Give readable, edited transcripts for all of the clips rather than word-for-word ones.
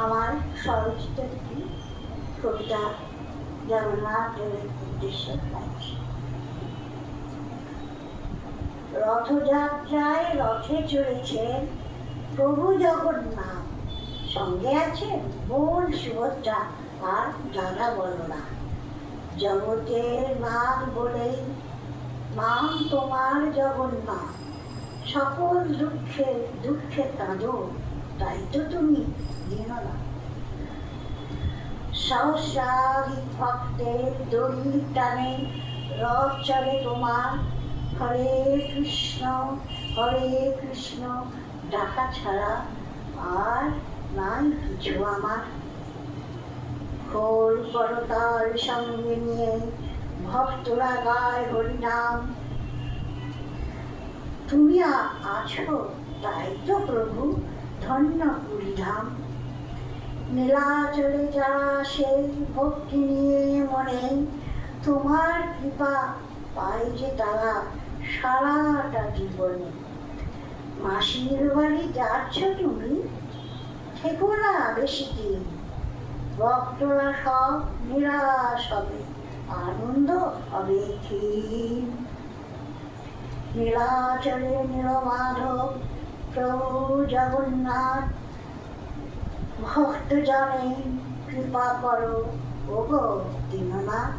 আমার স্বরচিত একটি কবিতা জগন্নাথ দেবের উদ্দেশ্যে গাইছি। রথযাত্রায় রথে চড়েছেন প্রভু জগন্নাথ, সঙ্গে আছেন বোন সুভদ্রা আর দাদা বলরাম। জগতের নাথ বলে নাম তোমার জগন্নাথ, সকল দুঃখে কাঁদো, তাই তো তুমি দীননাথ। সহস্রাধিক ভক্তের দড়ির টানে রথ চলে তোমার, হরে কৃষ্ণ ডাকা ছাড়া আর নাই কিছু আমার। খোল করতাল সঙ্গে নিয়ে ভক্তরা গায় হরিনাম, তুমি আছো তাই তো প্রভু ধন্য পুরীধাম। নীলাচলে যারা সেই ভক্তি নিয়ে মনে, তোমার কৃপা পাই যে তারা সারাটা জীবনে। মাসির বাড়ি যাচ্ছ তুমি, থেকো না বেশি দিন, ভক্তরা সব নিরাশ হবে, আনন্দ হবে ক্ষীণ। নীলাচলে নীলমাধব প্রভু জগন্নাথ, ভক্ত জানে কৃপা করো ওগো দীননাথ।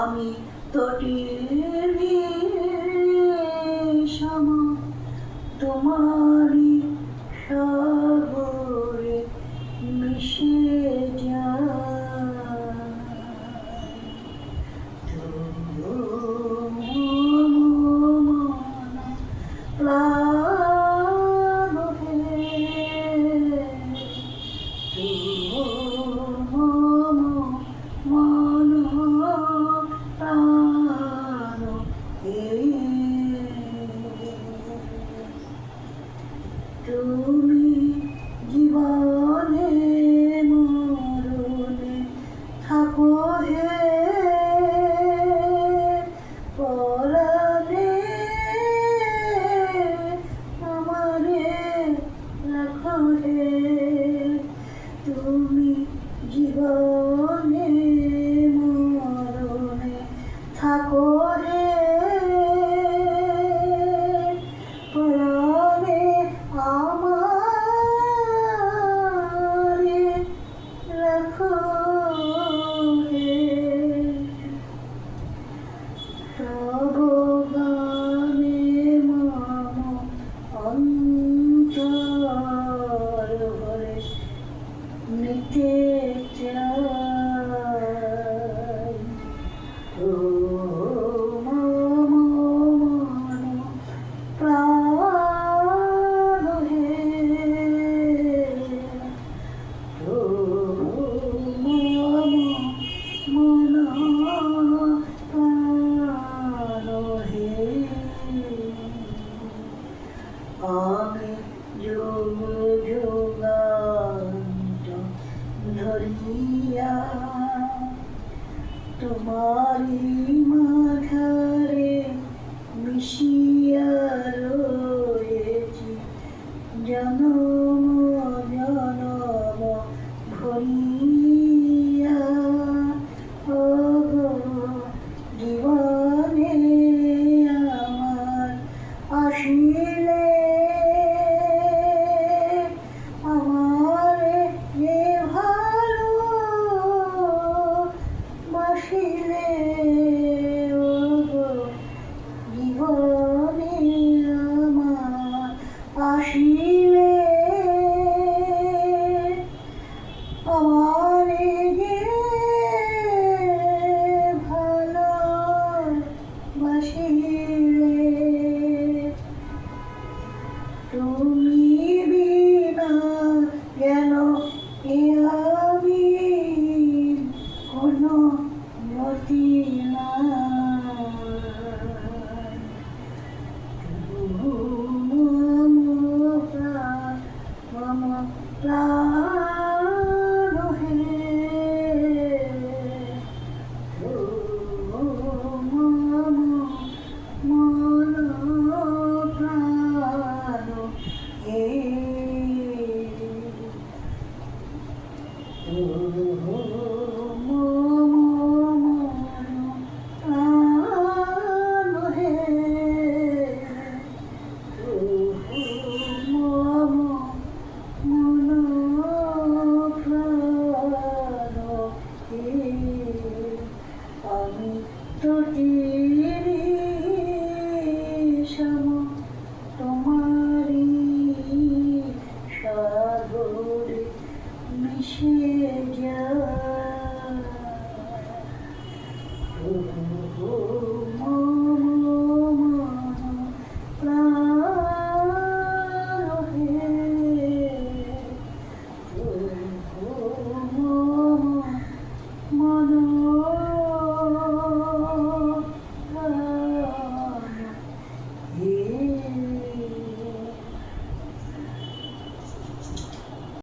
আমি তটির সম তোমারি সাগরে মিশে তুমি জীবনে মরণে থাকো হে পরাণে, আমারে রাখো হে। তুমি জীবনে মরণে থাকো হে পরাণে, আমারে রাখো হে। সর্বগানে মম অন্তর ভরে নিতে চাই, ও মম মন প্রাণ হে, ও মম মন প্রাণ হে। আমি যোগ যোগান্ত ধরিয়া তোমারি মাঝারে মিশিয়া রয়েছি, জনম জনম ভরিয়া। ওগো জীবনে আমার আসিলে আমারে যে ভালো বাসিলে, ওগো বাসিলে আমারে যে ভালো বাসিলে তুমি বিনা গেল এ আমি কোনো গতি নাই মম প্রাণ